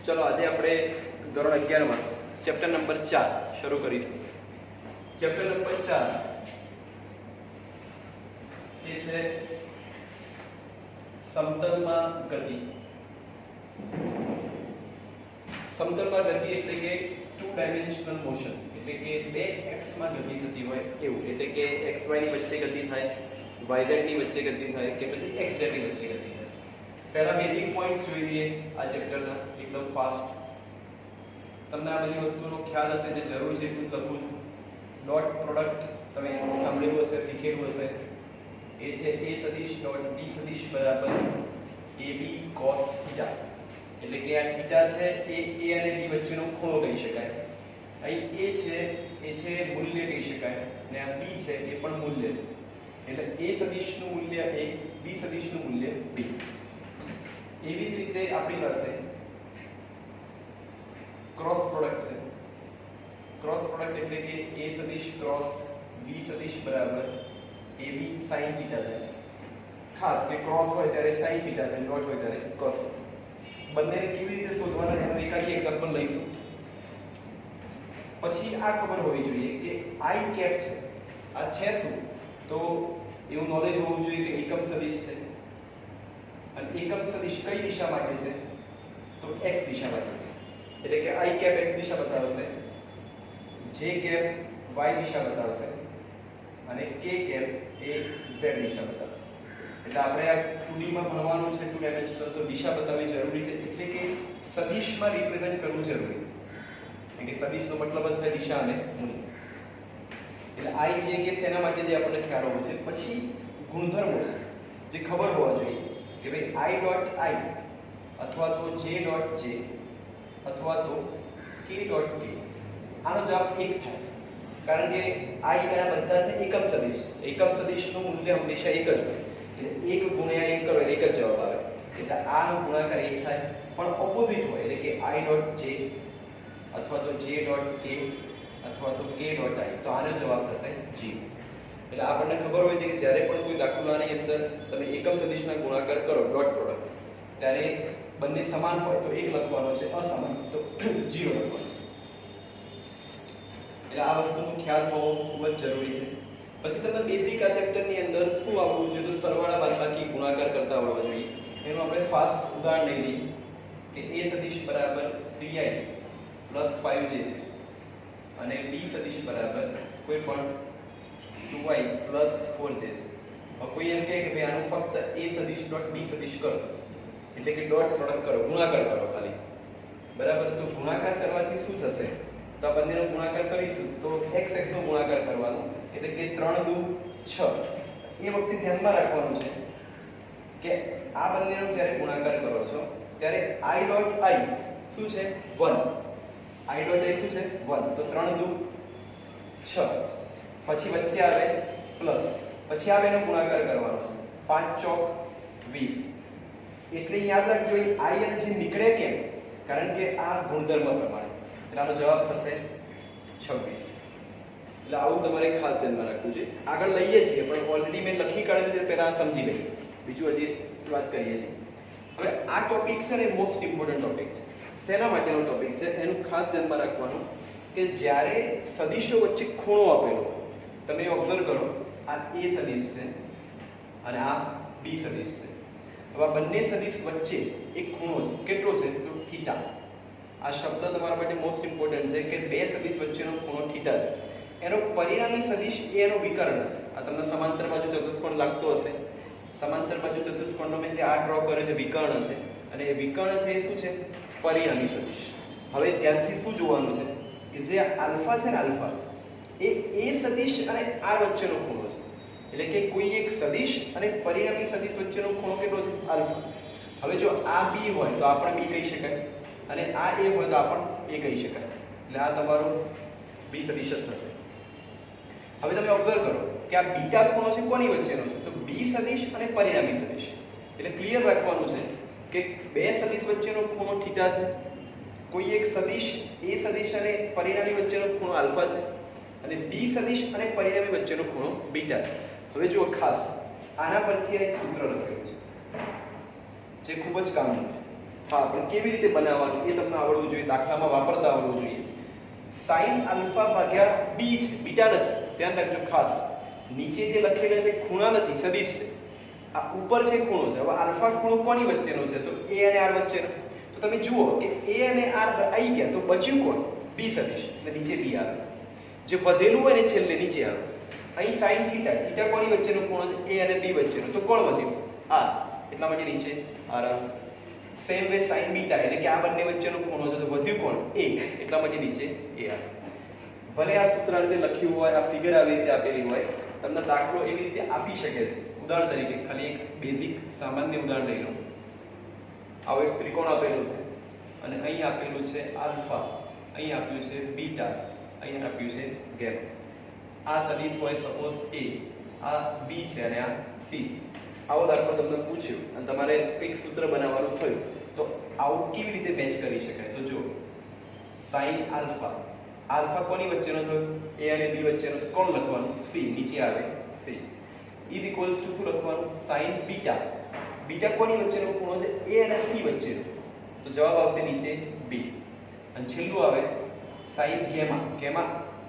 चलो आज આપણે ધોરણ 11 માં ચેપ્ટર નંબર 4 શરૂ કરીશું। ચેપ્ટર નંબર 4 એ છે સમતલમાં ગતિ। સમતલમાં ગતિ એટલે કે ટુ ડાયમેન્શનલ મોશન, એટલે કે 2x માં ગતિ થતી હોય એવું, એટલે કે xy ની વચ્ચે ગતિ થાય, yz ની વચ્ચે ગતિ થાય કે પછી xz ની વચ્ચે ગતિ થાય। पहला बेसिक पॉइंट्स જોઈ લઈએ આ ચેપ્ટરના એકદમ ફાસ્ટ। તમને આ બધી વસ્તુનો ખ્યાલ હશે, જે જરૂર છે એટલું લખું છું। ડોટ પ્રોડક્ટ તમે સાંભળ્યું હશે, શીખેલું હશે। એ છે a સદિશ ડોટ b સદિશ બરાબર ab cos થીટા, એટલે કે આ થીટા છે એ a અને b વચ્ચેનો ખૂણો કહી શકાય। અહીં a છે એ છે મૂલ્ય કહી શકાય, અને આ b છે એ પણ મૂલ્ય છે, એટલે a સદિશનું મૂલ્ય a, b સદિશનું મૂલ્ય b। એવી જ રીતે આપણી પાસે ક્રોસ પ્રોડક્ટ છે। ક્રોસ પ્રોડક્ટ એટલે કે a સદિશ ક્રોસ b સદિશ બરાબર ab sin થીટા થાય। ખાસ કે ક્રોસ હોય ત્યારે sin થીટા છે, ડોટ હોય ત્યારે cos। બંનેને કેવી રીતે શોધવાના એનું એકાદી એક્ઝામ્પલ લઈશું। પછી આ ખબર હોવી જોઈએ કે i કેપ છે, આ છે શું, તો એવું નોલેજ હોવું જોઈએ કે એકમ સદિશ છે, અને એકમ સદિશ કઈ દિશા માટે છે, તો x દિશા માટે છે, એટલે કે i કેપ x દિશા બતાવશે, j કેપ y દિશા બતાવશે, અને k કેપ એ z દિશા બતાવશે। એટલે આપણે આ 2D માં ભણવાનું છે, ટુ ડાયમેન્શનલ, તો દિશા બતાવવી જરૂરી છે, એટલે કે સદિશમાં રિપ્રેઝન્ટ કરવું જરૂરી છે, એટલે કે સદિશનો મતલબ જ છે દિશા અને મૂલ્ય। એટલે i j કે શેના માટે જે આપણને ખ્યાલ હોવો જોઈએ। પછી ગુણધર્મો છે જે ખબર હોવા જોઈએ કે ભાઈ i ડોટ i અથવા તો j ડોટ j અથવા તો k ડોટ k આનો જવાબ 1 થાય, કારણ કે i એના બધા છે એકમ સદિશ। એકમ સદિશનું મૂલ્ય હંમેશા એક જ હોય, એટલે 1 ગુણ્યા 1 કરો એટલે એક જ જવાબ આવે, એટલે આનો ગુણાકાર 1 થાય। પણ ઓપોઝિટ હોય, એટલે કે i ડોટ j અથવા તો j ડોટ k અથવા તો k ડોટ i, તો આનો જવાબ થશે 0। એટલે આપણને ખબર હોય છે કે જ્યારે પણ કોઈ દાખલાની અંદર તમે એકમ સદિશના ગુણાકાર કરો ડોટ પ્રોડક્ટ, ત્યારે બંને સમાન હોય તો 1 લખવાનો છે, અસમાન તો 0 લખવાનો। એટલે આ વસ્તુનો ખ્યાલ હોવો ખૂબ જ જરૂરી છે। પછી તમને બેઝિક આ ચેપ્ટરની અંદર શું આવડવું જોઈએ, તો સરવાળા બાદબાકી ગુણાકાર કરતા આવડવા જોઈએ। એનું આપણે ફાસ્ટ ઉદાહરણ લઈ લઈએ કે a સદિશ બરાબર 3i પ્લસ 5j છે, અને b સદિશ બરાબર કોઈ પણ 2i પ્લસ 4j છે। હવે કોઈ એમ કહે કે ભાઈ આનું ફક્ત a સદિશ ડોટ b સદિશ કરો, એટલે કે ડોટ પ્રોડક્ટ કરો, ગુણાકાર કરો ખાલી, બરાબર। તો ગુણાકાર કરવાથી શું થશે, તો આ બંનેનો ગુણાકાર કરીશું તો x નો ગુણાકાર કરવાનો, એટલે કે 3 દુ 6। એ વખતે ધ્યાનમાં રાખવાનું છે કે આ બંનેનો જ્યારે ગુણાકાર કરો છો ત્યારે i ડોટ i શું છે 1, i ડોટ i શું છે 1, તો 3 દુ 6, પછી વચ્ચે આવે પ્લસ, પછી આવે એનો ગુણાકાર કરવાનો છે, 5 ચોક 20। એટલે યાદ રાખજો i અને જે નીકળે કેમ, કારણ કે આ ગુણધર્મ પ્રમાણે, એટલે આનો જવાબ થશે 26। એટલે આવું તમારે ખાસ ધ્યાનમાં રાખવું છે। આગળ લઈએ છીએ પણ ઓલરેડી મેં લખી કાઢેલું છે, પહેલા સમજી લઈએ, બીજું હજી વાત કરીએ છીએ। હવે આ ટોપિક છે ને મોસ્ટ ઇમ્પોર્ટન્ટ ટોપિક છે। શેના માટેનો ટોપિક છે એનું ખાસ ધ્યાનમાં રાખવાનું કે જ્યારે સદિશો વચ્ચે ખૂણો આપેલો, તમે ઓબ્ઝર્વ કરો, આ a સદિશ છે અને આ b સદિશ છે। હવે આ બંને સદિશ વચ્ચે એક ખૂણો છે, કેટલો છે, તો થીટા। આ શબ્દ તમારા માટે મોસ્ટ ઇમ્પોર્ટન્ટ છે કે બે સદિશ વચ્ચેનો ખૂણો થીટા છે। એનો પરિણામી સદિશ એ એનો વિકર્ણ છે। આ તમને સમાંતર બાજુ ચતુષ્કોણ લાગતો હશે, સમાંતર બાજુ ચતુષ્કોણનો મેં જે આ ડ્રો કર્યો છે વિકર્ણ છે, અને એ વિકર્ણ છે એ શું છે, પરિણામી સદિશ। હવે ત્યાંથી શું જોવાનું છે કે જે આલ્ફા છે ને, આલ્ફા એ a સદિશ અને r વચ્ચેનો ખૂણો છે, એટલે કે કોઈ એક સદિશ અને પરિણામી સદિશ વચ્ચેનો ખૂણો કેટલો છે, આલ્ફા। હવે જો આ b હોય તો આ પણ b કહી શકાય, અને આ a હોય તો આ પણ a કહી શકાય, એટલે આ તમારો b સદિશ જ થશે। હવે તમે ઓબ્ઝર્વ કરો કે આ બીટા ખૂણો છે કોની વચ્ચેનો છે, તો b સદિશ અને પરિણામી સદિશ। એટલે ક્લિયર રાખવાનું છે કે બે સદિશ વચ્ચેનો ખૂણો થીટા છે, કોઈ એક સદિશ a સદિશ અને પરિણામી વચ્ચેનો ખૂણો આલ્ફા છે, અને b સદિશ અને પરિણામી વચ્ચેનો ખૂણો બીટા છે। હવે જુઓ ખાસ આના પરથી એક સૂત્ર લખેલું છે જે ખૂબ જ કામનું છે। હા, પણ કેવી રીતે બનાવવાનું એ તમને આવડવું જોઈએ, દાખલામાં વાપરતા આવડવું જોઈએ. sin આલ્ફા ભાગ્યા b છે, બીટા નથી, ધ્યાન રાખજો ખાસ. નીચે જે લખેલું છે ખૂણા નથી, સદિશ છે. આ ઉપર છે ખૂણો છે. હવે આલ્ફા ખૂણો કોની વચ્ચેનો છે? તો a અને r વચ્ચેનો. તો તમે જુઓ કે a અને r આવી ગયા તો બચ્યું કોણ? b સદિશ, એટલે નીચે b આવે. જે વધેલું હોય ને છેલ્લે નીચે આવે. અહીં sin થીટા, થીટા કોની વચ્ચેનો ખૂણો છે? a અને b વચ્ચેનો. તો કોણ વધ્યું? r, એટલા માટે નીચે r આવે. સેમ વે sin બીટા, એટલે કે આ બંને વચ્ચેનો ખૂણો છે તો વધ્યું કોણ? a, એટલા માટે નીચે a આવે. ભલે આ સૂત્ર આ રીતે લખ્યું હોય, આ ફિગર આવી રીતે આપેલી હોય, તમને દાખલો એવી રીતે આપી શકે છે. ઉદાહરણ તરીકે ખાલી એક બેઝિક સામાન્ય ઉદાહરણ લઈ લો. આવો એક ત્રિકોણ આપેલો છે અને અહીં આપેલું છે આલ્ફા, અહીં આપ્યું છે બીટા, અહીં આપ્યું છે ગેમા. આ સદિશ હોય સપોઝ a, આ b છે અને આ c છે. આવો દાખલો તમને પૂછ્યો અને તમારે કંઈક સૂત્ર બનાવવાનું થયું તો આવું કેવી રીતે મેચ કરી શકાય? તો જો sin આલ્ફા, આલ્ફા કોની વચ્ચેનો થયો? a અને b વચ્ચેનો. તો કોણ લખવાનું? c, નીચે આવે c. ઇઝ ઇક્વલ્સ ટુ શું લખવાનું? sin બીટા, બીટા કોની વચ્ચેનો ખૂણો છે? a અને c વચ્ચેનો. તો જવાબ આવશે નીચે b. અને છેલ્લું આવે sin ગેમા, ગેમા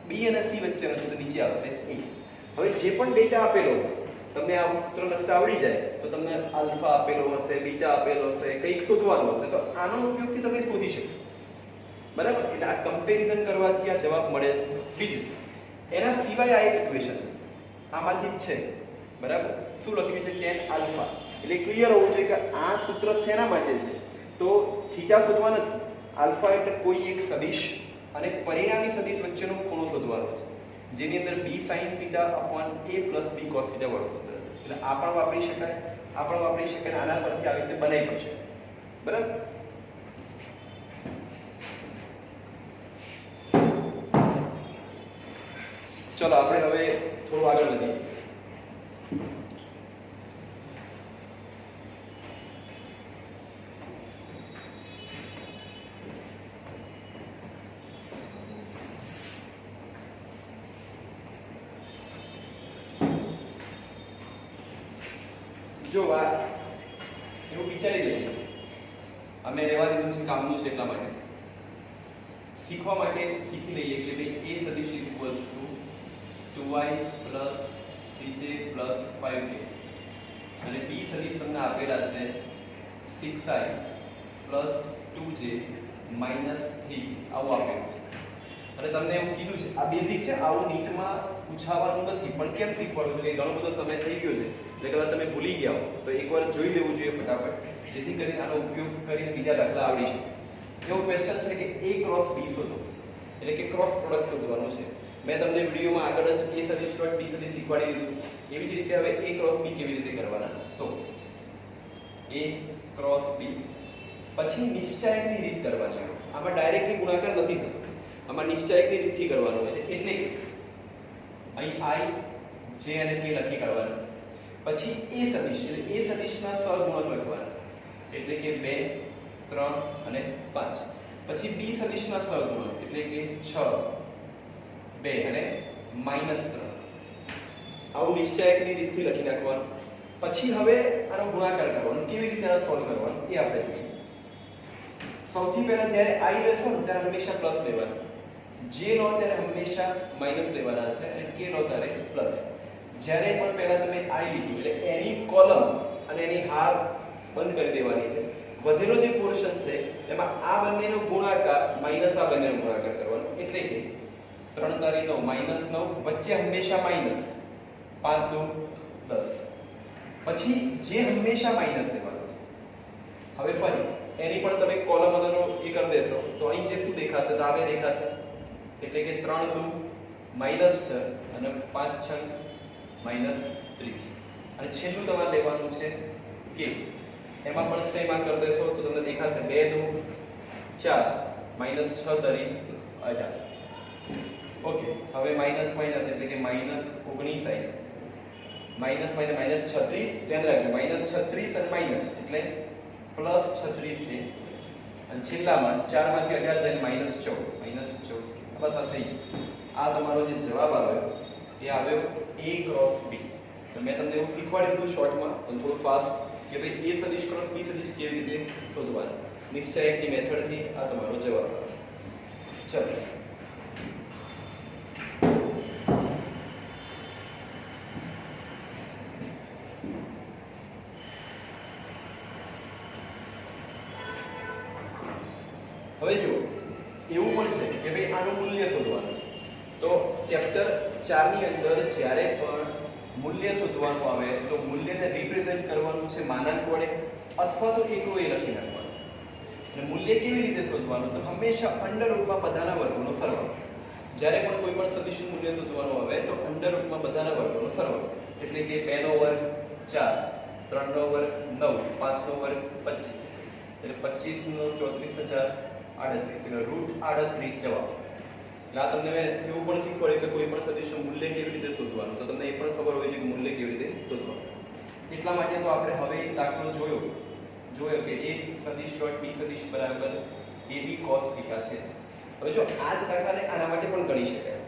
b અને c વચ્ચેનો છે તો નીચે આવશે a. હવે જે પણ ડેટા આપેલો તમને આ સૂત્ર લખતા આવડી જાય તો તમને આલ્ફા આપેલો હશે, બીટા આપેલો હશે, કંઈક શોધવાનું હશે તો આનો ઉપયોગથી તમે શોધી શકશો. બરાબર? એટલે આ કમ્પેરિઝન કરવાથી આ જવાબ મળે છે. બીજું, એના સિવાય આ એક ઇક્વેશન છે, આમાંથી જ છે. બરાબર? શું લખ્યું છે? tan alpha. એટલે ક્લિયર હોવું જોઈએ કે આ સૂત્ર શેના માટે છે? તો થીટા શોધવા નથી. આલ્ફા એટલે કોઈ એક સદિશ અને પરિણામી સદિશ વચ્ચેનો ખૂણો શોધવાનો છે, જેની અંદર b sin θ upon a plus b cos θ વાળો સૂત્ર છે. એટલે આ પણ વાપરી શકાય, આ પણ વાપરી શકાય, આના પરથી આવી રીતે બનાવી પણ શકાય. બરાબર? ચલો આપણે હવે થોડું આગળ વધીએ. જો આ એવું વિચારી લઈએ, અમે રહેવા દીધું છે કામનું છે એટલા માટે, શીખવા માટે શીખી લઈએ કે ભાઈ a સદિશ is equals to 2y plus 3j plus 5k અને b સદિશ તમને આપેલા છે 6i પ્લસ 2j માઇનસ 3, આવું આપેલું છે. અને તમને એવું કીધું છે આ બેઝિક છે, આવું નીટમાં પૂછાવાનું નથી. પણ કેમ શીખવાડું છું કે ઘણો બધો સમય થઈ ગયો છે એટલે કદાચ તમે ભૂલી ગયા હો તો એકવાર જોઈ લેવું જોઈએ ફટાફટ, જેથી કરીને આનો ઉપયોગ કરીને બીજા દાખલા આવડી શકે. એવો ક્વેશ્ચન છે કે a ક્રોસ b શોધો, એટલે કે ક્રોસ પ્રોડક્ટ શોધવાનું છે. મેં તમને વિડીયોમાં આગળ જ a સદિશ ડોટ b સદિશ શીખવાડી દીધું. એવી જ રીતે હવે a ક્રોસ b કેવી રીતે કરવાના? તો a ક્રોસ b પછી નિશ્ચાયકની રીત કરવાની. આમાં ડાયરેક્ટલી ગુણાકાર નથી થતો, આમાં નિશ્ચાયકની રીતથી કરવાનું હોય છે. એટલે કે અહીં i, j અને k લખી કાઢવાનું. પછી a સદિશ, એટલે a સદિશના સહગુણક લખવાના, એટલે કે 2, 3 અને 5. પછી b સદિશના સહગુણક, એટલે કે 6, 2 અને -3. આવું નિશ્ચાયકની રીતથી લખી નાખવાનું. પછી હવે આનો ગુણાકાર કરવાનો. કેવી રીતે આનો સોલ્વ કરવાનો એ આપણે જોઈએ. સૌથી પહેલા જ્યારે i લેશો ને ત્યારે હંમેશા પ્લસ લેવાનું, j લો ત્યારે હંમેશા માઈનસ લેવાના છે અને k લો ત્યારે પ્લસ. જ્યારે પણ પહેલા તમે i લીધું એટલે એની કોલમ અને એની હાર બંધ કરી દેવાની છે. વધેલો જે પોર્શન છે એમાં આ બંનેનો ગુણાકાર માઈનસ આ બંનેનો ગુણાકાર કરવાનો, એટલે કે 3 તારી 9 -9 વચ્ચે હંમેશા માઈનસ, 5 2 10. પછી જે હંમેશા માઈનસ લેવાનો છે. હવે ફરી એની પણ તમે કોલમ અદરનો એ કરી દેશો તો અહીં જે શું દેખાશે? તો આવે દેખાશે, એટલે કે 3 2 -6 અને 5 6 -30. અને છેલ્લું તમારે લેવાનું છે k. એમાં પણ સેમ આ કરી દેશો તો તમને દેખાશે 2 2 4 -6 તરી 18. ઓકે, હવે માઈનસ માઈનસ એટલે કે -19 આવી, માઈનસ માઈનસ -36. ધ્યાન રાખજો -36 અને માઈનસ એટલે +36 છે. અને છેલ્લામાં 4 માંથી 18 જાય -14. બસ આ થઈ. આ તમારો જે જવાબ આવ્યો એ આવ્યો a ક્રોસ b. તો મેં તમને એવું શીખવાડી દીધું શોર્ટમાં, પણ થોડું ફાસ્ટ, કે ભાઈ a સદિશ ક્રોસ b સદિશ કેવી રીતે શોધવાનું. નિશ્ચયકની મેથડથી આ તમારો જવાબ આવે. ચલો હવે જો એવું પણ છે કે ભાઈ આનું મૂલ્ય શોધવાનું છે. તો ચેપ્ટર 4 ની અંદર જ્યારે પણ મૂલ્ય શોધવાનું આવે તો મૂલ્યને રિપ્રેઝેન્ટ કરવાનું છે માનાંક વડે અથવા તો એકડો એ લખી નાખવાનું. અને મૂલ્ય કેવી રીતે શોધવાનું? તો હંમેશા અંડર રૂપમાં બધાના વર્ગોનો સરવાળો. જ્યારે પણ કોઈ પણ સદિશનું મૂલ્ય શોધવાનું આવે તો અંડર રૂપમાં બધાના વર્ગોનો સરવાળો. એટલે કે 2 નો વર્ગ 4, 3 નો વર્ગ 9, 5 નો વર્ગ 25. એટલે 25 નો 34,038 એટલે √38 જવાબ. એટલે આ તમને એવું પણ શીખવાડ્યું કે કોઈ પણ સદિશનું મૂલ્ય કેવી રીતે શોધવાનું. તો તમને એ પણ ખબર હોય છે કે મૂલ્ય કેવી રીતે શોધવાનું. એટલા માટે તો આપણે હવે એક દાખલો જોયો કે a સદિશ ડોટ b સદિશ બરાબર ab cos θ છે. હવે જો આ જ દાખલાને આના માટે પણ ગણી શકાય.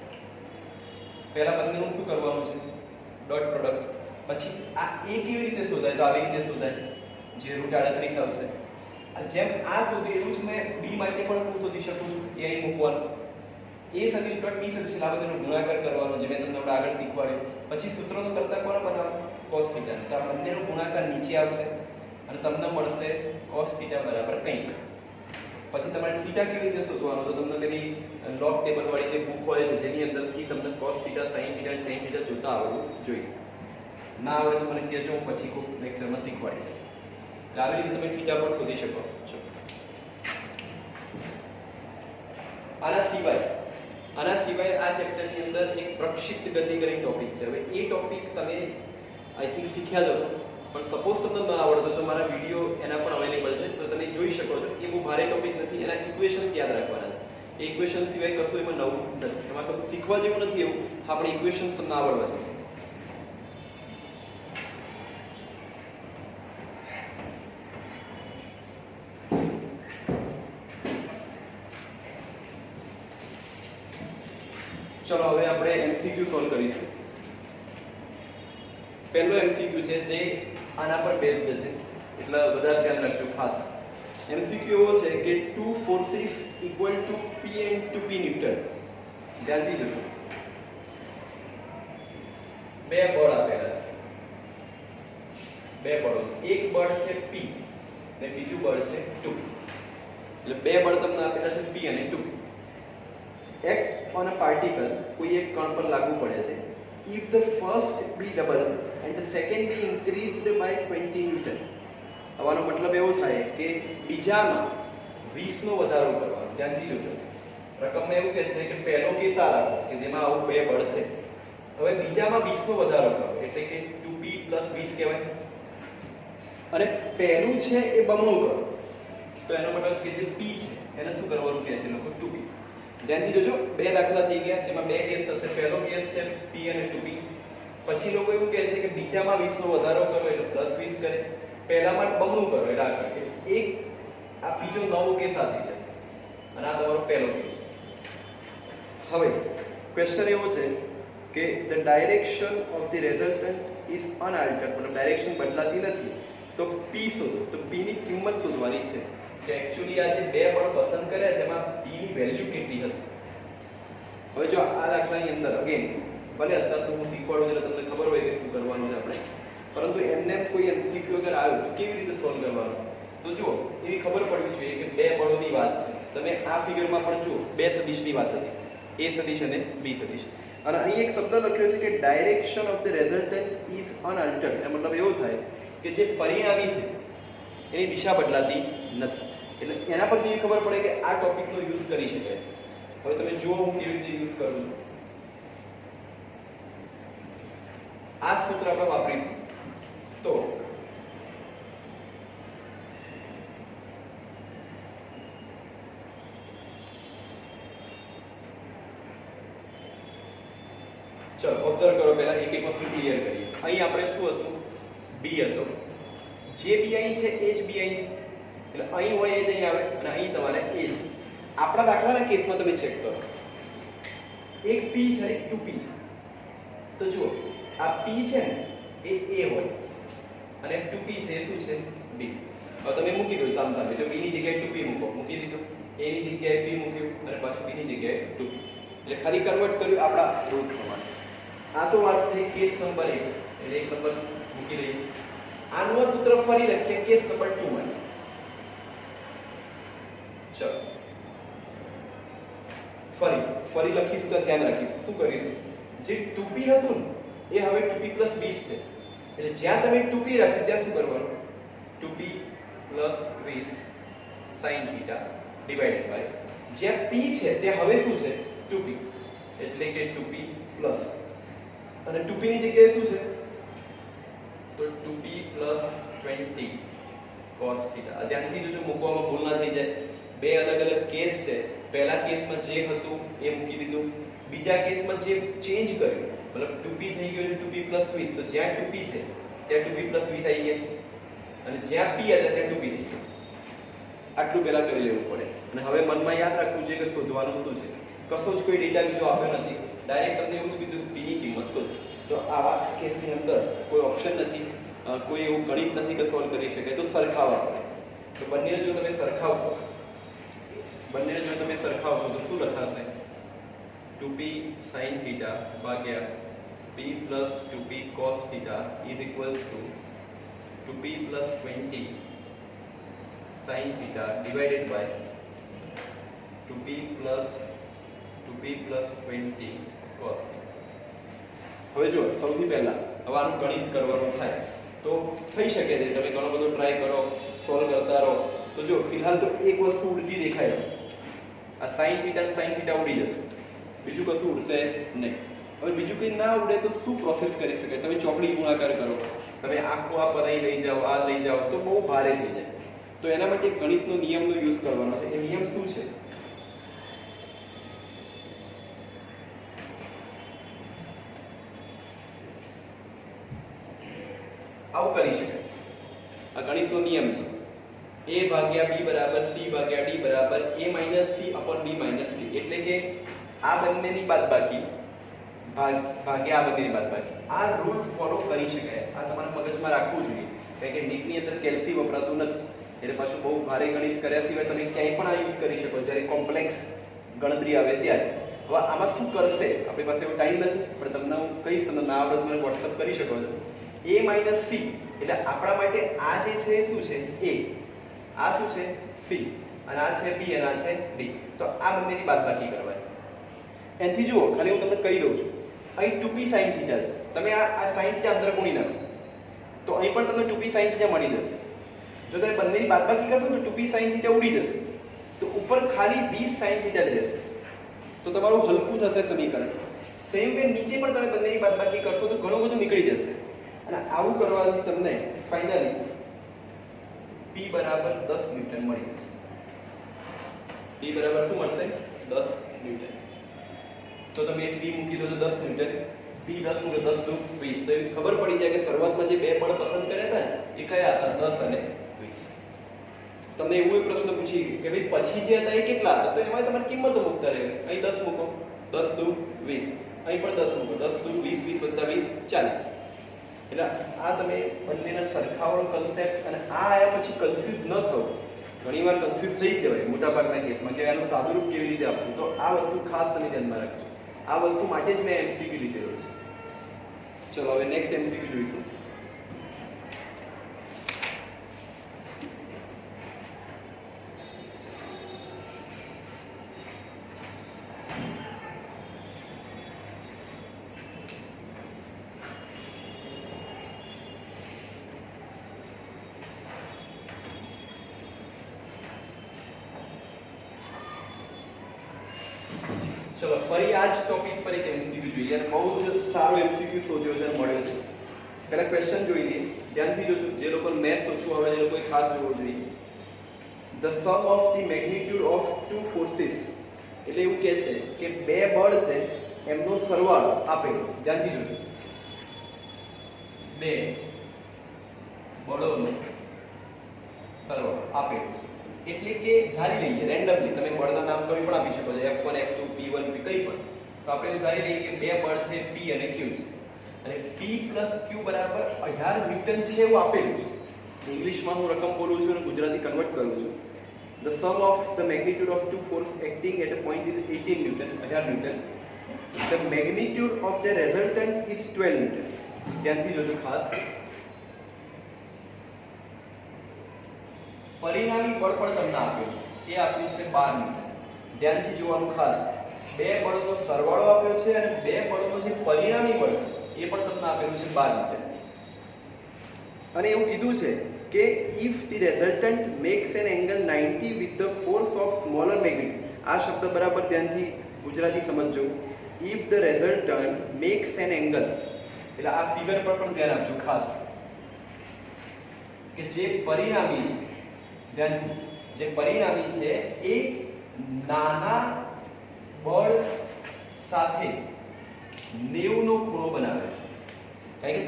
પહેલા બંનેનું શું કરવાનું છે? Dot product. પછી આ a કેવી રીતે શોધાય? તો આવી રીતે શોધાય, જે √38 આવશે. જેમ આ શોધ્યું એવું જ મેં b માટે પણ હું શોધી શકું છું. એ અહીં મૂકવાનું. a સદિશ ડોટ b સદિશ આ બધાનો ગુણાકાર કરવાનો, જે મેં તમને આગળ શીખવાડ્યું. પછી સૂત્રનો કરતા કોણ બનાવવાનું? cos θ ને. તો આ બંનેનો ગુણાકાર નીચે આવશે અને તમને મળશે cos θ બરાબર કંઈક. પછી તમારે થીટા કેવી રીતે શોધવાનો? તો તમને પેલી લોગ ટેબલ વાળી જે બુક હોય છે જેની અંદરથી તમને cos θ sin θ tan θ જોતા આવડવું જોઈએ. ના આવડે તો મને કહેજો, હું પછી કોઈ લેક્ચરમાં શીખવાડીશ. આવી રીતે તમે થીટા પણ શોધી શકો છો. આના સિવાય આ ચેપ્ટરની અંદર એક પ્રક્ષિપ્ત ગતિ કરીને ટોપિક છે. હવે એ ટોપિક તમે આઈ થિંક શીખ્યા જ હશો, પણ સપોઝ તમને ન આવડે તો તમારા વિડીયો એના પણ અવેલેબલ છે, તો તમે જોઈ શકો છો. એ બહુ ભારે ટોપિક નથી. એના ઇક્વેશન્સ યાદ રાખવાના છે. એ ઇક્વેશન સિવાય કશું એમાં નવું નથી, એમાં કશું શીખવા જેવું નથી એવું. આપણે ઇક્વેશન્સ તમને આવડવા જોઈએ. ચલો હવે આપણે એમસીક્યુ સોલ્વ કરીશું. પહેલો એમસીક્યુ છે જે આના પર બેઝડ છે, એટલે બધા ધ્યાન રાખજો ખાસ. એમસીક્યુ એવો છે કે 2 forces equal to P and 2P newton. ધ્યાનથી જોજો. બે બળ આપેલા છે. બે બળો, એક બળ છે P અને બીજું બળ છે 2. એટલે બે બળ તમને આપેલા છે P અને 2. Act on a particle, કોઈ એક કણ પર લાગુ પડે છે. If the first be double and the second be increased by 20 Newton. આવાનો મતલબ એવો થાય કે બીજામાં 20 નો વધારો કરવાનો. ધ્યાનથી જોજો. રકમમાં એવું કહે છે કે પહેલો કેસ આ રાખો કે જેમાં આવું બે બળ છે. હવે બીજામાં 20 નો વધારો કરો એટલે કે 2p + 20 કહેવાય. અને પહેલું છે એ બમણું કરો તો એનો મતલબ કે જે p છે એને શું કરવાનું કહે છે લોકો? 2p. ધ્યાનથી જોજો. બે દાખલા થઈ ગયા જેમાં બે કેસ થશે. પહેલો કેસ છે p અને 2p. પછી લોકો એવું કહે છે કે બીજામાં 20 નો વધારો કરો એટલે +20 કરે. પહેલામાં બમણું કરો એટલે આ કરે. એક આ બીજો નવો કેસ આવી જશે અને આ તમારો પહેલો કેસ. હવે ક્વેશ્ચન એવો છે કે the direction of the resultant is unaltered, મતલબ ડાયરેક્શન બદલાતી નથી. તો p શોધો. તો p ની કિંમત શોધવાની છે કે એક્ચ્યુઅલી આ જે બે બળ પસંદ કર્યા છે એમાં p ની વેલ્યુ કેટલી હશે. હવે જો આ દાખલાની અંદર અગેન ભલે અત્યારે તો હું શીખવાડું એટલે તમને ખબર હોય કે શું કરવાનું છે આપણે, પરંતુ એમને કોઈ એમસીક્યુ અગર આવ્યું તો કેવી રીતે સોલ્વ કરવાનું? તો જુઓ, એવી ખબર પડવી જોઈએ કે બે બળોની વાત છે. તમે આ ફિગરમાં પણ જુઓ, બે સદિશની વાત હતી, a સદિશ અને b સદિશ. અને અહીં એક શબ્દ લખ્યો છે કે direction of the resultant is unaltered. એનો મતલબ એવો થાય કે જે પરિણામી છે એની દિશા બદલાતી નથી. એટલે એના પરથી ખબર પડે કે આ ટોપિકનો યુઝ કરી શકાય છે. હવે તમે જુઓ હું કેવી રીતે યુઝ કરું છું. આ સૂત્ર આપણે વાપરીશું. તો ચલો ઓબ્ઝર્વ કરો. પહેલા એક એક વસ્તુ ક્લિયર કરીએ. અહીં આપણે શું હતું? b હતો. જે b અહીં છે એ જ b અહીં છે. એટલે અહીં હોય એ જ અહીં આવે અને અહીં તમારે a છે. આપણા દાખલાના કેસમાં તમે ચેક કરો. એક p છે એક 2p છે. તો જુઓ, આ p છે ને એ a હોય અને 2p છે એ શું છે? b. હવે તમે મૂકી દો સામ સામે, જો b ની જગ્યાએ 2p મૂકો, મૂકી દીધું, a ની જગ્યાએ p મૂક્યું અને પાછું b ની જગ્યાએ 2p, એટલે ખાલી કન્વર્ટ કર્યું આપણા રૂલ્સ પ્રમાણે. આ તો વાત થઈ કેસ નંબર 1, એટલે એક નંબર મૂકી દઈએ. આનું સૂત્ર ફરી લખીએ કેસ નંબર 2 માં. ચલો ફરી લખીશું તો ધ્યાન રાખીશું. શું કરીશું, જે 2p હતું ને એ હવે 2p + 20 છે, એટલે જ્યાં તમે 2p રાખ્યું ત્યાં શું કરવાનું, 2p + 20 sin θ ડિવાઇડેડ બાય જ્યાં p છે તે હવે શું છે 2p, એટલે કે 2p પ્લસ, અને 2p ની જગ્યાએ શું છે તો 2p + 20 cos θ. ધ્યાનથી જોજો, મૂકવામાં ભૂલ ના થઈ જાય. બે અલગ અલગ કેસ છે. પહેલા કેસમાં જે હતું એ મૂકી દીધું, બીજા કેસમાં જે ચેન્જ કર્યું, મતલબ 2p થઈ ગયો એટલે 2p + 20, તો જ્યાં 2p છે ત્યાં 2p + 20 આવી ગયા, અને જ્યાં p હતા ત્યાં 2p થઈ ગયું. આટલું પહેલા કરી લેવું પડે. અને હવે મનમાં યાદ રાખવું છે કે શોધવાનું શું છે. કશો જ કોઈ ડેટા બીજો આપ્યો નથી, ડાયરેક્ટ તમને એવું જ કીધું p ની કિંમત શોધો. તો આવા કેસની અંદર કોઈ ઓપ્શન નથી, કોઈ એવું ગણિત નથી કે સોલ્વ કરી શકે, તો સરખાવવા પડે. તો બંનેને જો તમે સરખાવશો તો શું લખાશે, 2p sin θ ભાગ્યા p + 2p cos θ is equals to 2p + 20 sin θ divided by 2p + 20 cos θ. હવે જો સૌથી પહેલા હવે આનું ગણિત કરવાનું થાય તો થઈ શકે છે, તમે ઘણો બધો ટ્રાય કરો, સોલ્વ કરતા રહો. તો જો ફિલહાલ તો એક વસ્તુ ઉડતી દેખાય છે, આ sin θ અને sin θ ઉડી જશે, બીજું કશું ઉડશે નહીં. હવે બીજું કંઈ ના ઉડે તો શું પ્રોસેસ કરી શકાય, તમે ચોકડી ગુણાકાર કરો, તમે આખું આ પદ અહીં લઈ જાઓ, આ લઈ જાઓ તો બહુ ભારે થઈ જાય. તો એના માટે ગણિતનો નિયમનો યુઝ કરવાનો છે. એ નિયમ શું છે, આવું કરી શકાય. આ ગણિતનો નિયમ છે, a ભાગ્યા b બરાબર c ભાગ્યા d બરાબર a minus c upon b minus d, એટલે કે આ બંનેની બાદબાકી ભાગ્યા આ બંનેની બાદબાકી. આ રૂલ ફોલો કરી શકાય. આ તમારે મગજમાં રાખવું જોઈએ, કારણ કે નીટની અંદર કેલ્સી વપરાતું નથી, એટલે પાછું બહુ ભારે ગણિત કર્યા સિવાય તમે ક્યાંય પણ આ યુઝ કરી શકો જ્યારે કોમ્પ્લેક્સ ગણતરી આવે ત્યારે. હવે આમાં શું કરશે, આપણી પાસે એવો ટાઈમ નથી, પણ તમને હું કહીશ, તમને ના આવડે મને વોટ્સઅપ કરી શકો છો. a માઇનસ c એટલે આપણા માટે આ જે છે શું છે a, આ શું છે c, અને આ છે b અને આ છે d. તો આ બંનેની બાદબાકી કરવાની. એનાથી જુઓ, ખાલી હું તમને કહી દઉં છું, અહીં 2p sin θ છે, તમે આ sin θ અંદર ગુણી નાખો તો અહીં પણ તમને 2p sin θ મળી જશે. જો તમે બંનેની બાદબાકી કરશો તો 2p sin θ ઉડી જશે, તો ઉપર ખાલી 20 sin θ રહેશે, તો તમારું હલકું થશે સમીકરણ. સેમ વે નીચે પણ તમે બંનેની બાદબાકી કરશો તો ઘણું બધું નીકળી જશે. અને આવું કરવાથી તમને ફાઇનલી p બરાબર 10 ન્યૂટન મળી જશે. p બરાબર શું મળશે 10 ન્યૂટન. તો તમે p મૂકી દો તો 10 ન્યૂટન, p 10 મૂકો 10 દુ 20. તો ખબર પડી જાય કે શરૂઆતમાં જે બે બળ પસંદ કર્યા હતા એ કયા હતા, 10 અને 20. તમને એવો એક પ્રશ્ન પૂછી કે ભાઈ પછી જે હતા એ કેટલા હતા, તો એમાં તમારે કિંમતો મૂકતા રહેવી. અહીં 10 મૂકો, 10 દુ 20, અહીં પણ 10 મૂકો, 10 દુ 20, 20 + 20 40. એટલે આ તમે બંનેના સરખાવવાનો કન્સેપ્ટ, અને આ આયા પછી કન્ફ્યુઝ ન થવું. ઘણીવાર કન્ફ્યુઝ થઈ જવાય મોટાભાગના કેસમાં કે આનું સાદુરૂપ કેવી રીતે આપવું. તો આ વસ્તુ ખાસ તમે ધ્યાનમાં રાખજો. આ વસ્તુ માટે જ મેં એમસીક્યુ લીધેલો છે. ચલો હવે નેક્સ્ટ એમસીક્યુ જોઈશું. ચલો ફરી આ જ ટોપિક પર એક એમસીક્યુ જોઈએ. બહુ જ સારો એમસીક્યુ શોધ્યો છે, મળ્યો છે. પહેલા ક્વેશ્ચન જોઈ લઈએ, ધ્યાનથી જોજો. જે લોકો મેથ્સ ઓછું આવડે એ લોકોએ ખાસ જોવું જોઈએ. The sum of the magnitude of two forces, એટલે એવું કહે છે કે બે બળ છે એમનો સરવાળો આપેલો છે. ધ્યાનથી જોજો, બે બળોનો સરવાળો આપેલો છે. એટલે કે ધારી લઈએ રેન્ડમલી, તમે બળના નામ કોઈ પણ આપી શકો છો, F1 F2 P1 કંઈ પણ. તો આપણે ધારી લઈએ કે બે બળ છે P અને Q છે, અને P + Q બરાબર 18 ન્યૂટન છે એવું આપેલું છે. ઇંગ્લિશમાં હું રકમ બોલું છું અને ગુજરાતી કન્વર્ટ કરું છું. The sum of the magnitude of two forces acting at a point is 18 Newton, 18 Newton. The magnitude of the resultant is 12 Newton. ધ્યાનથી જોજો ખાસ. પરિણામી બળ પણ તમને આપેલું છે. એ આપ્યું છે 12 ન્યૂટન. ધ્યાનથી જોવાનું ખાસ. બે બળનો સરવાળો આપ્યો છે અને બે બળનો જે પરિણામી બળ છે એ પણ તમને આપેલું છે 12 ન્યૂટન. અને એવું કીધું છે કે if the resultant makes an angle 90 with the force of smaller magnitude. આ શબ્દ બરાબર ધ્યાનથી ગુજરાતી સમજજો. if the resultant makes an angle, એટલે આ ફિગર પર પણ ધ્યાન આપજો ખાસ કે જે પરિણામી છે, ધ્યાનથી, જે પરિણામી છે એ નાના બળ સાથે 90 નો ખૂણો બનાવે છે. કારણ કે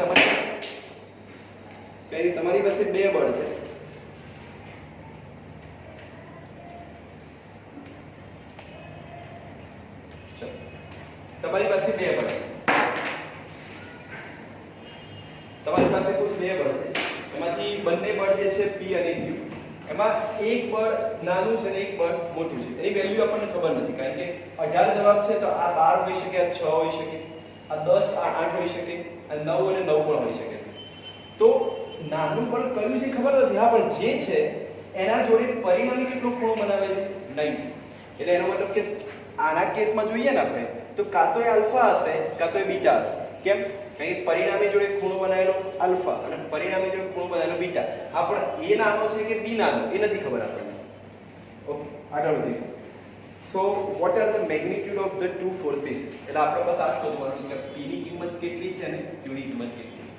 તમારી પાસે બે બળ છે. તમારી પાસે બે બળ છે. તમારી પાસે કુલ બે બળ છે. એમાંથી બંને બળ જે છે P અને Q, એમાં એક બળ નાનું છે અને એક બળ મોટું છે. એની વેલ્યુ આપણને ખબર નથી કારણ કે 18 જવાબ છે તો આ 12 હોઈ શકે, આ 6 હોઈ શકે, આ 10, આ 8 હોઈ શકે, આ 9 અને 9 પણ હોઈ શકે. તો નાનું બળ કયું છે ખબર નથી. હા, પણ જે છે એના જોડે પરિણામી કેટલો ખૂણો બનાવે છે? 90. એટલે એનો મતલબ કે આના કેસમાં જોઈએ ને આપણે તો કાં તો એ આલ્ફા હશે કાં તો એ બીટા હશે. કેમ? કારણ કે પરિણામી જોડે ખૂણો બનાવેલો આલ્ફા અને પરિણામી જોડે ખૂણો બનાવેલો બીટા. હા, પણ એ નાનો છે કે બી નાનો એ નથી ખબર આપણને. ઓકે, આગળ વધીશું. So what are the magnitude of the two forces? એટલે આપણે બસ આ શોધવાનું કે P ની કિંમત કેટલી છે અને Q ની કિંમત કેટલી છે.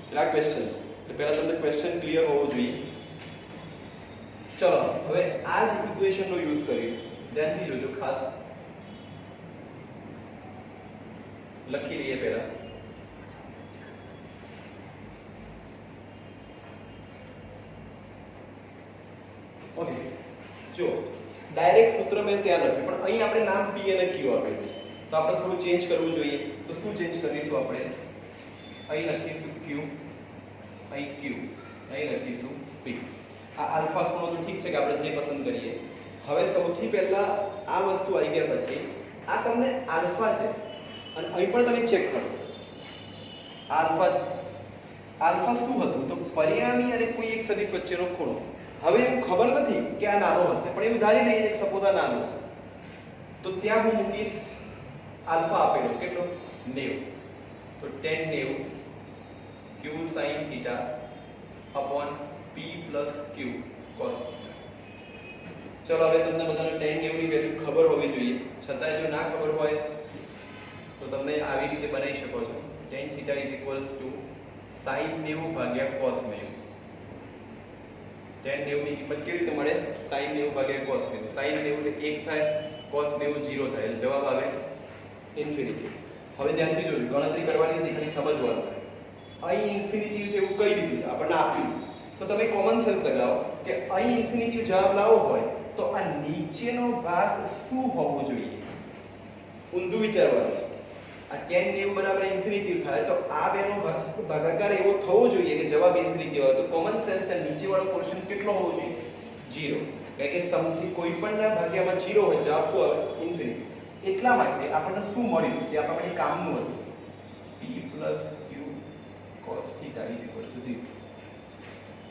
એટલે આ ક્વેશ્ચન છે. તો પહેલા તમને ક્વેશ્ચન ક્લિયર હોવું જોઈએ. ચલો હવે આ જ ઇક્વેશનનો યુઝ કરીશું. ધ્યાનથી જોજો ખાસ. લખી લઈએ પહેલા. ઓકે, જો ડાયરેક્ટ સૂત્ર મેં ત્યાં લખ્યું પણ અહીં આપણે નામ P અને Q આપેલું છે તો આપણે થોડું ચેન્જ કરવું જોઈએ. તો શું ચેન્જ કરીશું આપણે? અહીં લખીશું Q, અહીં Q, અહીં લખીશું P. આ આલ્ફા ખૂણો તો ઠીક છે કે આપણે જે પસંદ કરીએ. હવે સૌથી પહેલા આ વસ્તુ આવી ગયા પછી આ તમને આલ્ફા છે અને અહીં પણ તમે ચેક કરો આલ્ફા છે. આલ્ફા શું હતું? તો પરિણામી અને કોઈ એક સદિશ વચ્ચેનો ખૂણો. હવે એવું ખબર નથી કે આ નાનો હશે પણ એવું ધારી લઈએ કે સપોઝ આ નાનો છે તો ત્યાં હું મૂકીશ આલ્ફા આપેલો છે કેટલો? 90. તો tan 90 q sin θ upon p plus q cos θ. ચલો હવે તમને બધાને tan 90 ની વેલ્યુ ખબર હોવી જોઈએ. છતાંય જો ના ખબર હોય તો તમે આવી રીતે બનાવી શકો છો. tan θ sin 90 ભાગ્યા cos 90. tan 90 ની કિંમત કેવી રીતે મળે? sin 90 ભાગ્યા cos 90. sin 90 એટલે 1 થાય, cos 90 0 થાય એટલે જવાબ આવે ઇન્ફિનિટી. હવે ધ્યાનથી જોજો, ગણતરી કરવાની નથી, ખાલી સમજવાનું. અહીં ઇન્ફિનિટી છે એવું કઈ રીતે આપણને આપ્યું છે તો તમે કોમન સેન્સ લગાવો કે અહીં ઇન્ફિનિટી જવાબ લાવવો હોય તો આ નીચેનો ભાગ શું હોવો જોઈએ? ઊંધું વિચારવાનું છે. આ tan 90 બરાબર ઇન્ફિનિટી થાય તો આ બેનો ભાગાકાર એવો થવો જોઈએ કે જવાબ ઇન્ફિનિટી હોય. તો કોમન સેન્સ છે નીચેવાળો પોર્શન કેટલો હોવો જોઈએ? 0. કારણ કે સમથી કોઈ પણના ભાગ્યામાં 0 હોય જવાબ શું આવે? ઇન્ફિનિટી. એટલા માટે આપણને શું મળ્યું જે આપણા માટે કામનું હતું? p plus q cos θ = 0.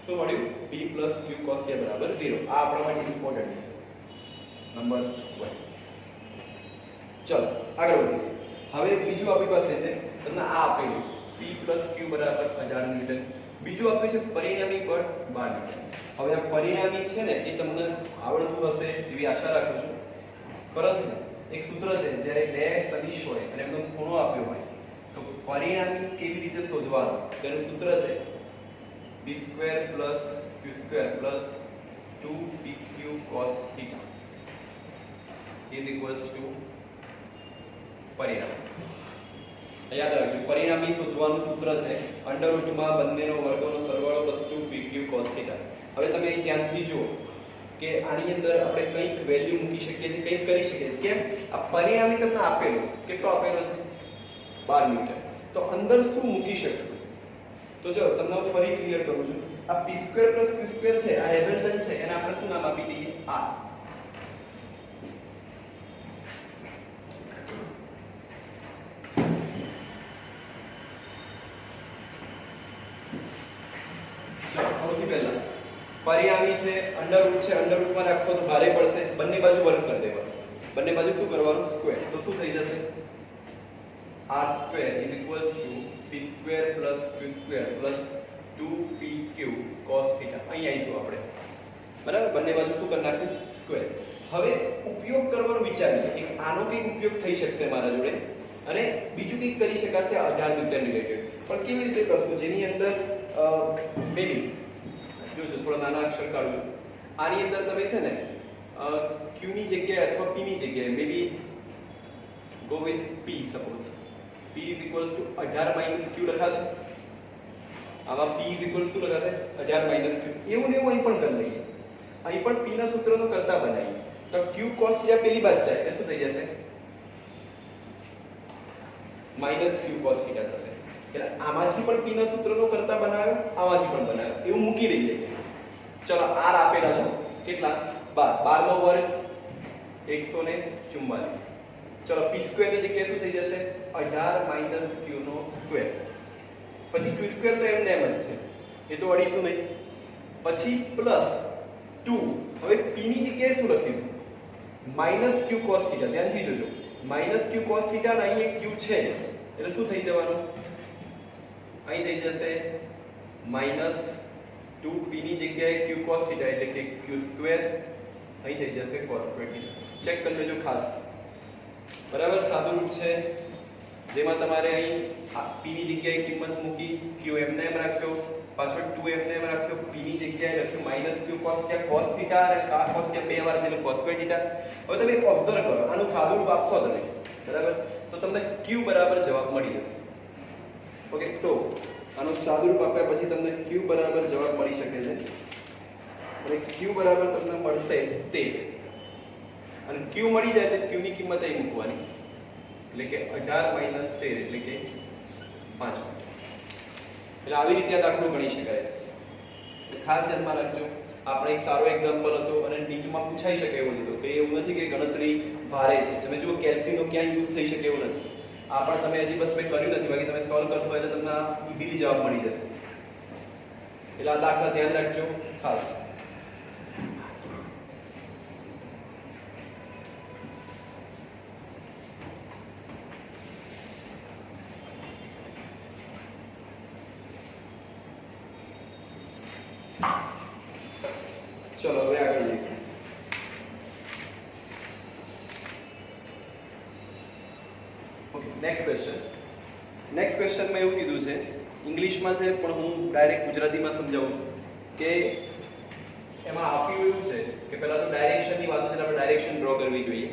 શું મળ્યું? p plus q cos θ બરાબર 0. આ આપણા માટે ઇમ્પોર્ટન્ટ છે. નંબર 1. ચલો આગળ વધીશું. હવે બીજું આપણી પાસે છે તમને આ આપેલું છે p plus q બરાબર 18 ન્યૂટન. બીજું આપ્યું છે પરિણામી બળ 12 ન્યૂટન. હવે આ પરિણામી છે ને એ તમને આવડતું હશે એવી આશા રાખું છું. પરંતુ એક સૂત્ર છે જ્યારે બે સદિશ હોય અને એમનો ખૂણો આપ્યો હોય તો પરિણામી કેવી રીતે શોધવાનું તેનું સૂત્ર છે b² + q² + 2pq cos θ = પરિણામ. યાદ રાખજો, પરિણામી શોધવાનું સૂત્ર છે √ બંનેનો વર્ગોનો સરવાળો + 2pq cos θ. હવે તમે અહીં ધ્યાનથી જુઓ કે આની અંદર આપણે કંઈક વેલ્યુ મૂકી શકીએ છીએ, કંઈક કરી શકીએ છીએ. કેમ? આ પરિણામી તમને આપેલો છે. કેટલો આપેલો છે? 12 ન્યૂટન. તો અંદર શું મૂકી શકશું? તો જો તમને હું ફરી ક્લિયર કરું છું, આ p² + q² છે, આ હેમિલ્ટન છે, એને આપણે શું નામ આપી દઈએ? r. સૌથી પહેલા પરિણામી છે, અંડરરૂટ છે, અંડરરૂટમાં રાખશો તો ભારે પડશે, બંને બાજુ વર્ગ કરી દેવાનું, બંને બાજુ શું કરવાનું? સ્ક્વેર. તો શું થઈ જશે? r² = p² + q² + 2pq cos θ. અહીં આવીશું આપણે, બરાબર? બંને બાજુ શું કરી નાખ્યું? સ્ક્વેર. હવે ઉપયોગ કરવાનો વિચારીએ કે આનો કંઈક ઉપયોગ થઈ શકશે મારા જોડે અને બીજું કંઈક કરી શકાશે 18 ન્યૂટન રિલેટેડ. પણ કેવી રીતે કરશું? જેની અંદર મેબી જોજો થોડા નાના અક્ષર કાઢું છું. આની અંદર તમે છે ને q ની જગ્યાએ અથવા p ની જગ્યાએ maybe go with p. Suppose p = 18 - q લખાશે. આમાં p = શું લખાશે? 18 - q. એવું ને એવું અહીં પણ કરી લઈએ. અહીં પણ p ના સૂત્રનો કરતા બનાવીએ તો q cos θ પેલી બાજુ જાય એટલે શું થઈ જશે? -q cos θ થશે. એટલે આમાંથી પણ p ના સૂત્રનો કરતા બનાવ્યો, આમાંથી પણ બનાવ્યો, એવું મૂકી દઈએ. ચલો r આપેલા છે કેટલા? 12 12 નો વર્ગ 144. ચલો p² ની જગ્યાએ શું થઈ જશે? 18 - q નો સ્ક્વેર. પછી q² તો એમને એમ જ છે, એ તો અડીશું નહીં. પછી +2. હવે p ની જગ્યાએ શું લખીશું? -q cos θ. ધ્યાનથી જોજો, -q cos θ અને અહીં એક q છે એટલે શું થઈ જવાનું? અહીં થઈ જશે -2p ની જગ્યાએ q cos θ એટલે કે q², અહીં થઈ જશે cos² θ. ચેક કરી લેજો ખાસ, બરાબર? સાદું રૂપ છે જેમાં તમારે અહીં p ની જગ્યાએ કિંમત મૂકી, q એમને એમ રાખ્યો, પાછળ 2 એમને એમ રાખ્યો, p ની જગ્યાએ લખ્યું -q cos θ, cos θ અને cos θ બે વાર છે એટલે cos² θ. હવે તમે એક ઓબ્ઝર્વ કરો, આનું સાદું રૂપ આપશો તમે, બરાબર? તો તમને q બરાબર જવાબ મળી જશે. ઓકે, તો આનું સાદું રૂપ આપ્યા પછી તમને q બરાબર જવાબ મળી શકે છે. અને q બરાબર તમને મળશે તે, અને q મળી જાય તો q ની કિંમત અહીં મૂકવાની, એટલે કે 18 - 13 એટલે કે 5. એટલે આવી રીતે આ દાખલો ગણી શકાય. ખાસ ધ્યાનમાં રાખજો, આપણે એક સારો એક્ઝામ્પલ હતો અને નીટમાં પૂછાઈ શકે એવું હતું કે એવું નથી કે ગણતરી ભારે છે. તમે જુઓ કેલ્સીનો ક્યાં યુઝ થઈ શકે એવું નથી. આ પણ તમે હજી બસ મેં કર્યું નથી, બાકી તમે સોલ્વ કરશો એટલે તમને ઈઝીલી જવાબ મળી જશે. એટલે આ દાખલા ધ્યાન રાખજો ખાસ. ચલો હવે આગળ જઈશું. ઓકે, નેક્સ્ટ ક્વેશ્ચનમાં એવું કીધું છે, ઇંગ્લિશમાં છે પણ હું ડાયરેક્ટ ગુજરાતીમાં સમજાવું છું કે એમાં આપ્યું એવું છે કે પહેલા તો ડાયરેક્શનની વાત છે, આપણે ડાયરેક્શન ડ્રો કરવી જોઈએ.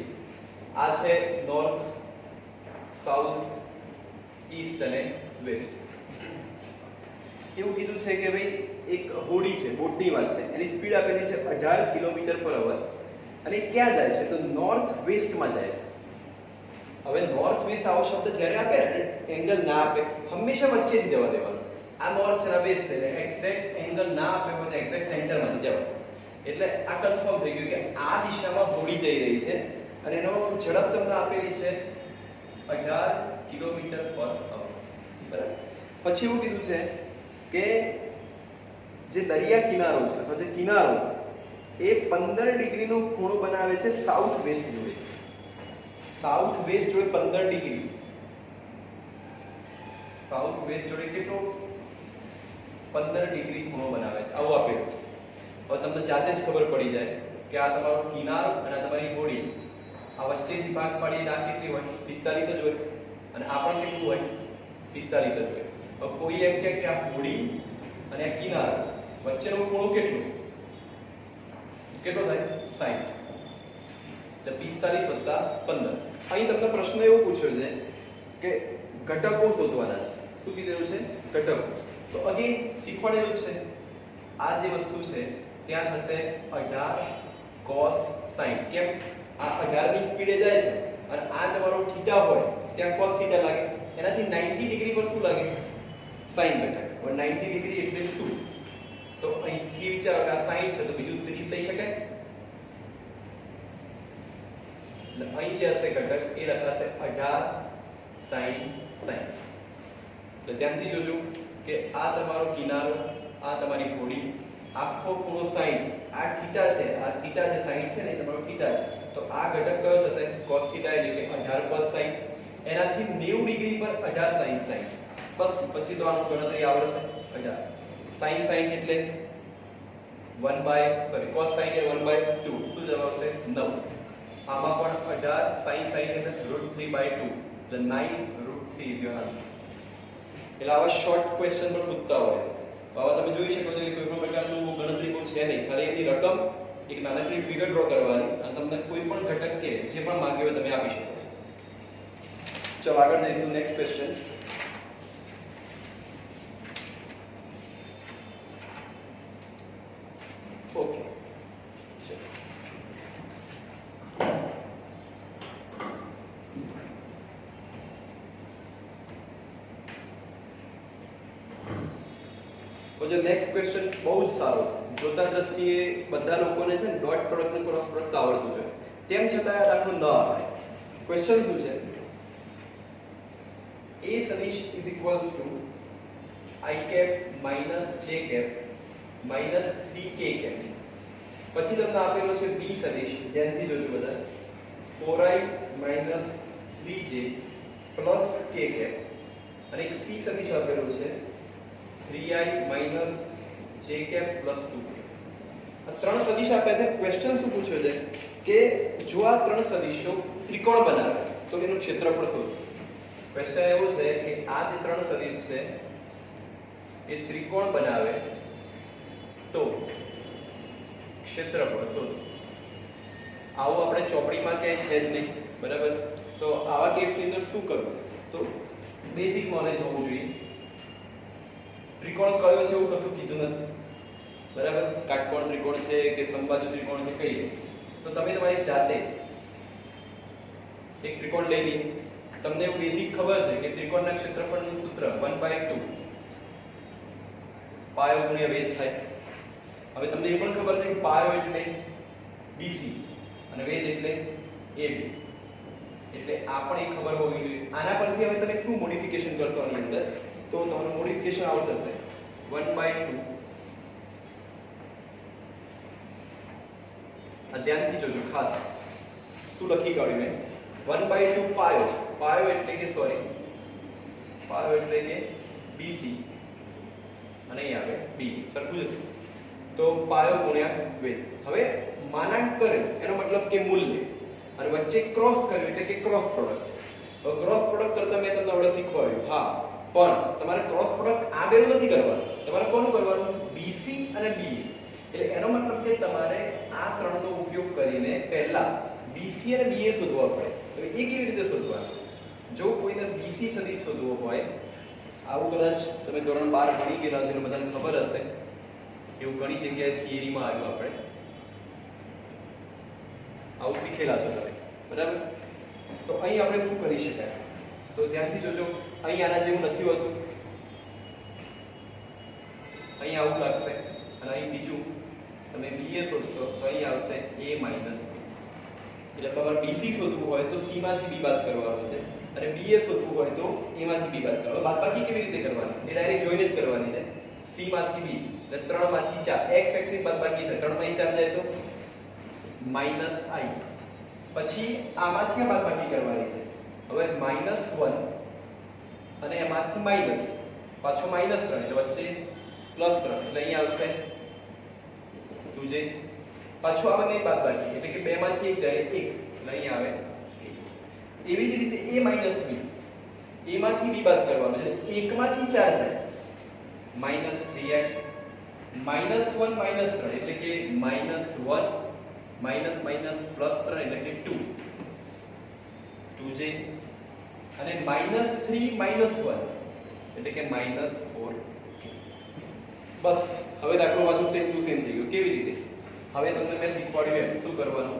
આ છે નોર્થ, સાઉથ, ઈસ્ટ અને વેસ્ટ. એવું કીધું છે કે ભાઈ એક હોડી છે, બોટની વાત છે, એની સ્પીડ આપેલી છે 18 km/h અને ક્યાં જાય છે? તો નોર્થ વેસ્ટમાં જાય છે. હવે નોર્થ વેસ્ટ આવો શબ્દ જ્યારે આપે એંગલ ના આપે, હંમેશા વચ્ચેથી જવા દેવાનું. આ નોર્થ છે, આ વેસ્ટ છે, એટલે એક્ઝેક્ટ એંગલ ના આપે તો એક્ઝેક્ટ સેન્ટરમાંથી જવાનું. એટલે આ કન્ફર્મ થઈ ગયું કે આ દિશામાં હોડી જઈ રહી છે અને એનો ઝડપ તમને આપેલી છે 18 km/h. બરાબર? પછી એવું કીધું છે કે જે દરિયા કિનારો છે અથવા જે કિનારો છે એ 15 ડિગ્રીનો ખૂણો બનાવે છે સાઉથ વેસ્ટ જોડે. સાઉથ વેસ્ટ જોડે 15 ડિગ્રી. સાઉથ વેસ્ટ જોડે કેટલો? 15 ડિગ્રી ખૂણો બનાવે છે. આવું આપેલું છે. હવે તમને જાતે જ ખબર પડી જાય કે આ તમારો કિનારો અને આ તમારી હોડી, આ વચ્ચેથી ભાગ પાડીને આ કેટલી હોય? 45 જ હોય. અને આ પણ કેટલું હોય? 45 જ હોય. હવે કોઈ એમ કે આ હોડી અને આ કિનારો વચ્ચેનો ખૂણો કેટલો થાય? 60. એટલે 45 + 15. અહીં તમને પ્રશ્ન એવો પૂછ્યો છે કે ઘટકો શોધવાના છે. શું કીધેલું છે? ઘટકો. તો અગેન શીખવાડેલું છે આ જે વસ્તુ છે ત્યાં થશે 18 cos 60. કેમ? આ 18 ની સ્પીડે જાય છે અને આ તમારો θ હોય ત્યાં cos θ લાગે, એનાથી 90 ડિગ્રી પર શું લાગે? sin ઘટક. હવે 90 ડિગ્રી એટલે શું? તો અહીંથી વિચારો કે આ 60 છે તો બીજું 30 લઈ શકાય. એટલે અહીં જે હશે ઘટક એ લખાશે 18 sin 60. તો ધ્યાનથી જોજો કે આ તમારો કિનારો, આ તમારી હોડી, આખો ખૂણો 60, આ થીટા છે, આ થીટા જે 60 છે ને એ તમારો થીટા છે. તો આ ઘટક કયો થશે? cos θ એટલે કે 18 cos 60. એનાથી 90 ડિગ્રી પર 18 sin 60. બસ પછી તો આનું ગણતરી આવડશે. 18 sin 60 એટલે 1/cos 60 એટલે 1/2. શું જવાબ આવશે? 9. આમાં પણ 18 sin 60 એટલે √3/2. The 9√3 is your answer. એટલે આવા શોર્ટ ક્વેશ્ચન પણ પૂછતા હોય છે. આવા તમે જોઈ શકો છો કે કોઈ પણ પ્રકારનું ગણતરી કોઈ છે નહીં, ખાલી એની રકમ એક નાનકડી ફિગર ડ્રો કરવાની અને તમને કોઈ પણ ઘટક કે જે પણ માંગ્યો હોય તમે આપી શકો છો. ચલો આગળ જઈશું. Next question. ઓકે તો જે નેક્સ્ટ ક્વેશ્ચન બહુ જ સારો છે. જોતા દ્રષ્ટિએ બધા લોકોને છે ને ડોટ પ્રોડક્ટ અને ક્રોસ પ્રોડક્ટ આવડતું છે, તેમ છતાં આ દાખલો ન આવે. ક્વેશ્ચન શું છે? a સદિશ is equals to i cap minus j cap minus 3k cap. પછી તમને આપેલો છે b સદિશ, ધ્યાનથી જોજો બધા, 4i minus 3j plus k cap, અને એક c સદિશ આપેલો છે 3i minus j cap plus 2k. આ ત્રણ સદિશ આપ્યા છે. ક્વેશ્ચન શું પૂછ્યો છે કે જો આ ત્રણ સદિશો ત્રિકોણ બનાવે તો એનું ક્ષેત્રફળ શોધો. ક્વેશ્ચન એવો છે કે આ જે ત્રણ સદિશ છે એ ત્રિકોણ બનાવે તો ક્ષેત્રફળ શોધો. આવું આપણે ચોપડીમાં ક્યાંય છે જ નહીં, બરાબર? તો આવા કેસની અંદર શું કરવું? તો બેઝિક નોલેજ હોવું જોઈએ. ત્રિકોણ કયો છે એવું કશું કીધું નથી, બરાબર? કાટકોણ ત્રિકોણ છે કે સમબાજુ ત્રિકોણ છે કઈ, તો તમે તમારી જાતે એક ત્રિકોણ લઈ લી. તમને એવું બેઝિક ખબર છે કે ત્રિકોણના ક્ષેત્રફળનું સૂત્ર 1/2 પાયો ગુણ્યા વેધ થાય. હવે તમને એ પણ ખબર છે કે પાયો એટલે BC અને વેધ એટલે AB. એટલે આ પણ એક ખબર હોવી જોઈએ. આના પરથી હવે તમે શું મોડિફિકેશન કરશો આની અંદર, તો તમારું મોડિફિકેશન આવું થશે 1/2. ધ્યાનથી જોજો ખાસ શું લખી કાઢ્યું મેં. 1/2 પાયો. પાયો એટલે કે પાયો એટલે કે BC અને અહીં આવે B. સરખું જ. તો પાયો ગુણ્યા વેધ. હવે માનાંક કરે એનો મતલબ કે મૂલ્ય, અને વચ્ચે ક્રોસ કર્યું એટલે કે ક્રોસ પ્રોડક્ટ. હવે ક્રોસ પ્રોડક્ટ કરતા મેં તમને આવડે શીખવાડ્યું, હા, પણ તમારે ક્રોસ પ્રોડક્ટ આ બેનું નથી કરવાનું. તમારે કોનું કરવાનું? BC અને BA. એટલે એનો મતલબ કે તમારે આ ત્રણનો ઉપયોગ કરીને પહેલા BC અને BA શોધવા પડે. હવે એ કેવી રીતે શોધવાનું? જો કોઈને BC સદિશ શોધવો હોય, આવું કદાચ તમે ધોરણ 12 ભણી ગયેલા છો, બધાને ખબર હશે, એવું ઘણી જગ્યાએ થિયરીમાં આવ્યું, આપણે આવું શીખેલા છો તમે, બરાબર? તો અહીં આપણે શું કરી શકાય? તો ધ્યાનથી જોજો. અહીં આના જેવું નથી હોતું, અહીં આવું લાગશે, અને અહીં બીજું તમે BA શોધશો તો અહીં આવશે A minus B. એટલે તમારે BC શોધવું હોય તો C માંથી B બાદ કરવાનું છે, અને BA શોધવું હોય તો A માંથી B બાદ કરવાનું. બાદબાકી કેવી રીતે કરવાની? એ ડાયરેક્ટ જોઈને જ કરવાની છે. C માંથી B એટલે 3 માંથી 4, x ની બાદબાકી છે, 3 માંથી 4 જાય તો -i. પછી આમાંથી આ બાદબાકી કરવાની છે. હવે -1 અને એમાંથી માઈનસ, પાછો -3 એટલે વચ્ચે +3 એટલે અહીં આવશે 2j. પાછું આ બંને બાદબાકી એટલે કે 2 માંથી 1 જાય 1 એટલે અહીં આવે 1. એવી જ રીતે a minus b, a માંથી b બાદ કરવાનું છે, 1 માંથી 4 જાય -3i, -1 -3 એટલે કે -1 માઈનસ માઈનસ +3 એટલે કે 2j, અને -3 -1 એટલે કે -4. બસ હવે દાખલો પાછો સેમ ટુ સેમ થઈ ગયો. કેવી રીતે? હવે તમને મેં શીખવાડ્યું એમ શું કરવાનું,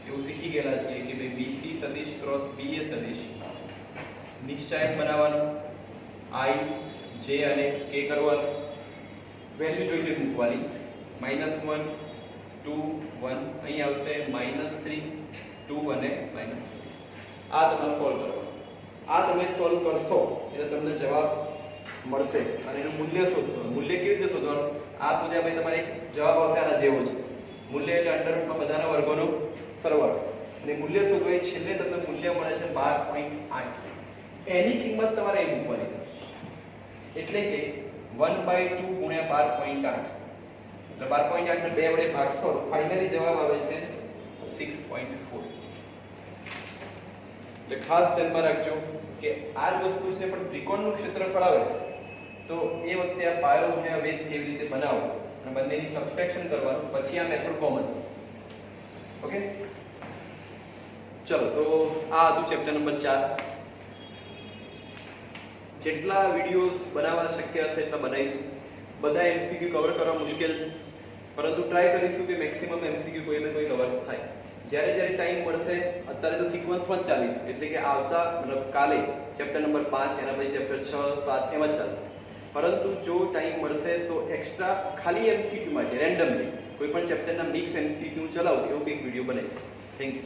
એવું શીખી ગયેલા છીએ કે ભાઈ BC સદિશ ક્રોસ BA સદિશ નિશ્ચાયક બનાવવાનું, I જે અને કે કરવાનું, વેલ્યુ જોઈ જોઈ મૂકવાની. -1 2 1 અહીં આવશે -3 2 અને -. આ તમારે સોલ્વ કરવાનું. આ તમે સોલ્વ કરશો એટલે તમને જવાબ મળશે અને એનું મૂલ્ય શોધશો. મૂલ્ય કેવી રીતે શોધવાનું? આ સુધી આપણે તમારે એક જવાબ આવશે આના જેવો છે. મૂલ્ય એટલે અંડરરૂટમાં બધાના વર્ગોનો સરવાળો. અને મૂલ્ય શોધવા છેલ્લે તમને મૂલ્ય મળે છે 12.8. એની કિંમત તમારે એ મૂકવાની છે. એટલે કે 1/2 ગુણ્યા 12.8 એટલે 12.8 ને 2 વડે ભાગશો ફાઇનલી જવાબ આવે છે 6.4. એટલે ખાસ ધ્યાનમાં રાખજો કે આ જ વસ્તુ છે, પણ ત્રિકોણનું ક્ષેત્રફળ આવે તો એ વખતે આ પાયો ગુણ્યા વેધ કેવી રીતે બનાવવો અને બંનેની સબસ્ટ્રેક્શન કરવાનું, પછી આ મેથડ કોમન. ઓકે, ચલો તો આ હતું ચેપ્ટર નંબર 4. જેટલા વિડિયોઝ બનાવવા શક્ય હશે એટલા બનાવીશું. બધા એમસીક્યુ કવર કરવા મુશ્કેલ છે, પરંતુ ટ્રાય કરીશું કે મેક્સિમમ એમસીક્યુ કોઈને કોઈ કવર થાય. જ્યારે જ્યારે ટાઈમ મળશે, અત્યારે તો સિક્વન્સમાં જ ચાલીશું, એટલે કે આવતા મતલબ કાલે ચેપ્ટર નંબર 5, એના પછી ચેપ્ટર 6 7 એમ જ ચાલશે. પરંતુ જો ટાઈમ મળશે તો એક્સ્ટ્રા ખાલી એમસીક્યુ માટે રેન્ડમલી કોઈ પણ ચેપ્ટરના મિક્સ એમસીક્યુ ચલાવું એવું કંઈક વિડીયો બનાવીશ. Thank you.